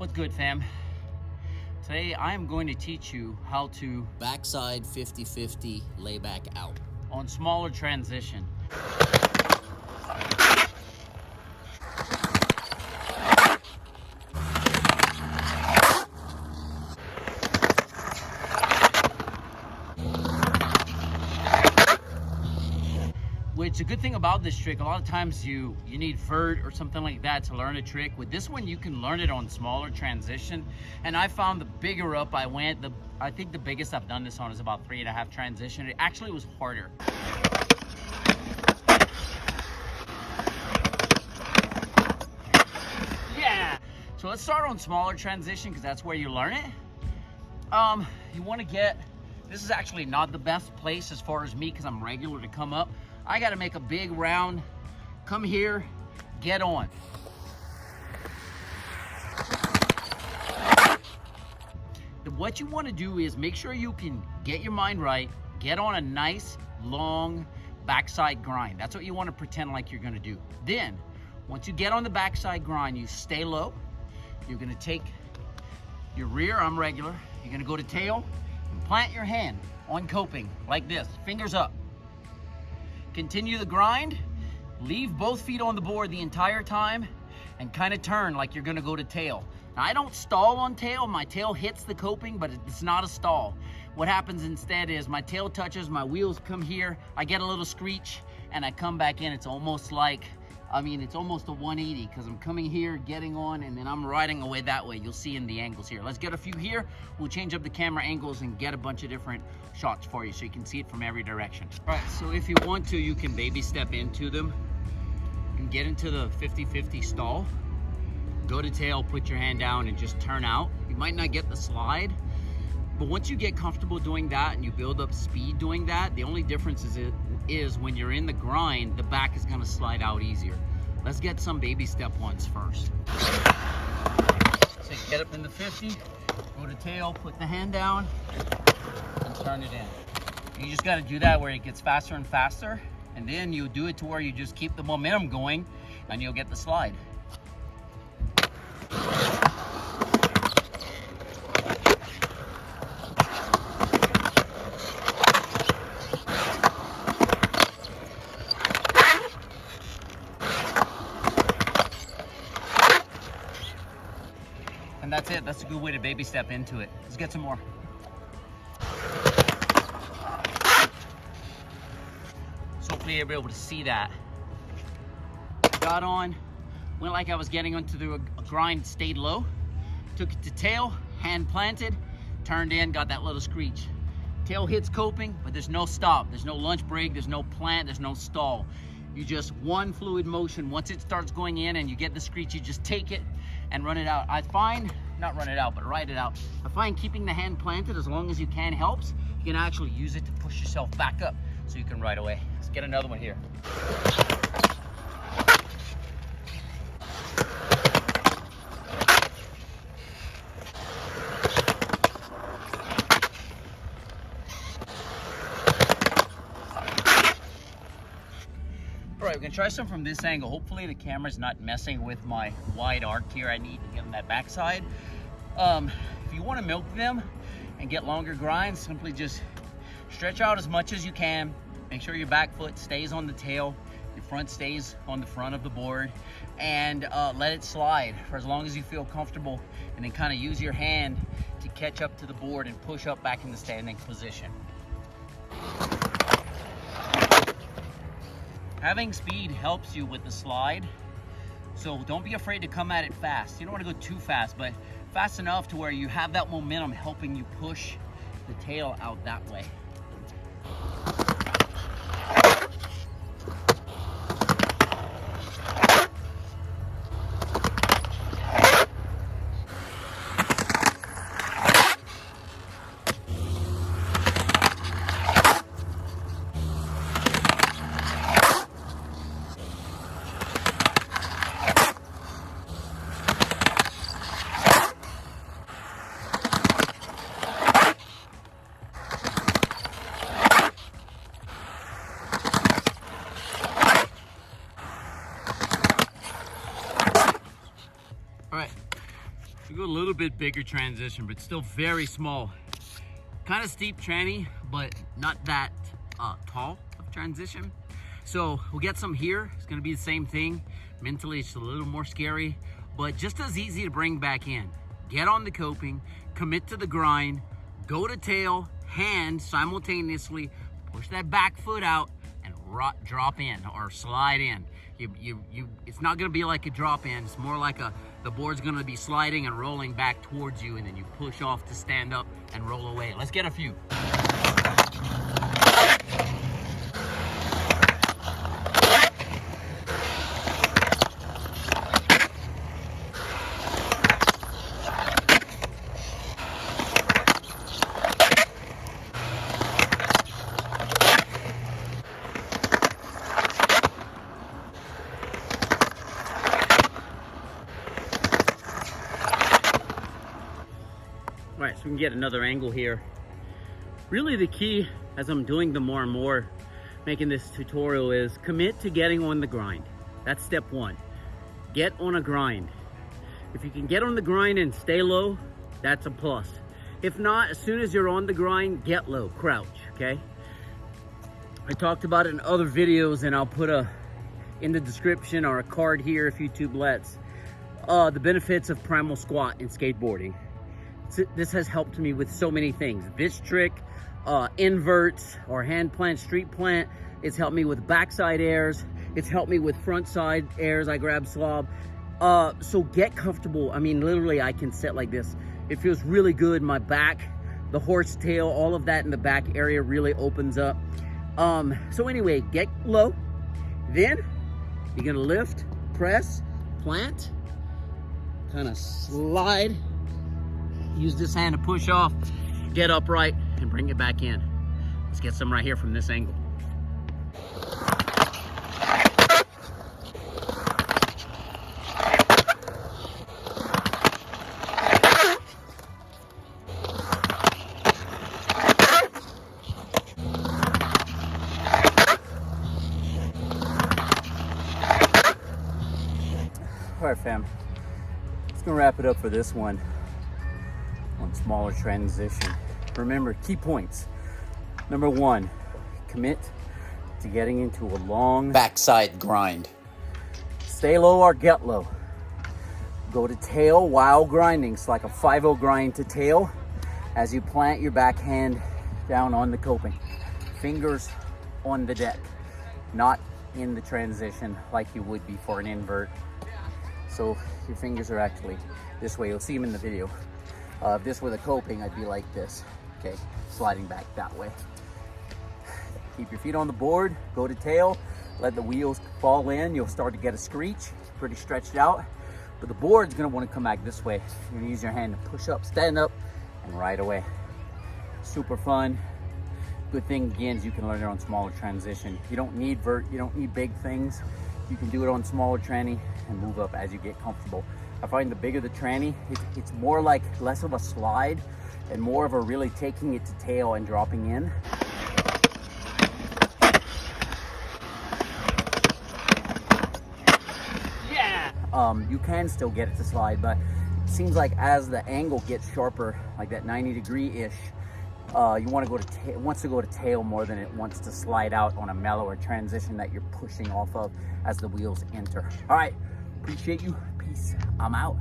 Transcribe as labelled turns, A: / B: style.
A: What's good, fam? Today I am going to teach you how to
B: backside 50-50 layback out
A: on smaller transition. Which a good thing about this trick, a lot of times you need vert or something like that to learn a trick. With this one, you can learn it on smaller transition. And I found the bigger up I went, I think the biggest I've done this on is about 3.5 transition. It actually was harder. Yeah. So let's start on smaller transition because that's where you learn it. You want to get, this is actually not the best place as far as me because I'm regular to come up. I got to make a big round, come here, get on. What you want to do is make sure you can get your mind right, get on a nice, long backside grind. That's what you want to pretend like you're going to do. Then, once you get on the backside grind, you stay low. You're going to take your rear, I'm regular. You're going to go to tail and plant your hand on coping like this, fingers up. Continue the grind, leave both feet on the board the entire time, and kind of turn like you're gonna go to tail. Now, I don't stall on tail, my tail hits the coping, but it's not a stall. What happens instead is my tail touches, my wheels come here, I get a little screech, and I come back in. It's almost like, it's almost a 180 because I'm coming here, getting on, and then I'm riding away that way. You'll see in the angles here. Let's get a few here. We'll change up the camera angles and get a bunch of different shots for you so you can see it from every direction. All right, so if you want to, you can baby step into them and get into the 50-50 stall. Go to tail, put your hand down, and just turn out. You might not get the slide, but once you get comfortable doing that and you build up speed doing that, the only difference is when you're in the grind, the back is gonna slide out easier. Let's get some baby step ones first. So get up in the 50, go to tail, put the hand down, and turn it in. You just gotta do that where it gets faster and faster, and then you do it to where you just keep the momentum going, and you'll get the slide. And that's it. That's a good way to baby step into it. Let's get some more. So hopefully you'll be able to see that. Got on, went like I was getting onto the grind, stayed low, took it to tail, hand planted, turned in, got that little screech. Tail hits coping, but there's no stop. There's no lunch break, there's no plant, there's no stall. You just one fluid motion. Once it starts going in and you get the screech, you just take it and run it out. I find, not run it out, but ride it out. I find keeping the hand planted as long as you can helps. You can actually use it to push yourself back up so you can ride away. Let's get another one here. All right, we're gonna try some from this angle. Hopefully the camera's not messing with my wide arc here. I need to get on that backside. If you wanna milk them and get longer grinds, simply just stretch out as much as you can. Make sure your back foot stays on the tail, your front stays on the front of the board, and let it slide for as long as you feel comfortable, and then kind of use your hand to catch up to the board and push up back in the standing position. Having speed helps you with the slide, so don't be afraid to come at it fast. You don't want to go too fast, but fast enough to where you have that momentum helping you push the tail out that way. So go a little bit bigger transition, but still very small. Kind of steep tranny, but not that tall of transition. So we'll get some here. It's gonna be the same thing. Mentally, it's a little more scary, but just as easy to bring back in. Get on the coping, commit to the grind, go to tail, hand simultaneously, push that back foot out, and drop in or slide in. It's not gonna be like a drop in. It's more like the board's gonna be sliding and rolling back towards you, and then you push off to stand up and roll away. Let's get a few. All right, so we can get another angle here. Really the key, as I'm doing them more and more, making this tutorial, is commit to getting on the grind. That's step one. Get on a grind. If you can get on the grind and stay low, that's a plus. If not, as soon as you're on the grind, get low, crouch, okay? I talked about it in other videos, and I'll put in the description or a card here if YouTube lets, the benefits of Primal Squat in skateboarding. This has helped me with so many things. This trick, inverts or hand plant, street plant. It's helped me with backside airs. It's helped me with front side airs. I grab slob. So get comfortable. I mean, literally I can sit like this. It feels really good. My back, the horse tail, all of that in the back area really opens up. So anyway, get low. Then you're gonna lift, press, plant, kind of slide. Use this hand to push off, get upright, and bring it back in. Let's get some right here from this angle. All right, fam. It's gonna wrap it up for this one. On smaller transition. Remember, key points. Number one, commit to getting into a long
B: Backside grind.
A: Stay low or get low. Go to tail while grinding. It's like a 5-0 grind to tail as you plant your backhand down on the coping. Fingers on the deck, not in the transition like you would be for an invert. So your fingers are actually this way. You'll see them in the video. If this were the coping, I'd be like this, okay? Sliding back that way. Keep your feet on the board, go to tail, let the wheels fall in. You'll start to get a screech, pretty stretched out. But the board's gonna wanna come back this way. You're gonna use your hand to push up, stand up, and ride away. Super fun. Good thing, again, is you can learn it on smaller transition. You don't need vert, you don't need big things. You can do it on smaller tranny and move up as you get comfortable. I find the bigger the tranny, it's more like less of a slide and more of a really taking it to tail and dropping in. Yeah! You can still get it to slide, but it seems like as the angle gets sharper, like that 90-degree-ish, you want to go to it wants to go to tail more than it wants to slide out on a mellower transition that you're pushing off of as the wheels enter. All right, appreciate you. Peace. I'm out.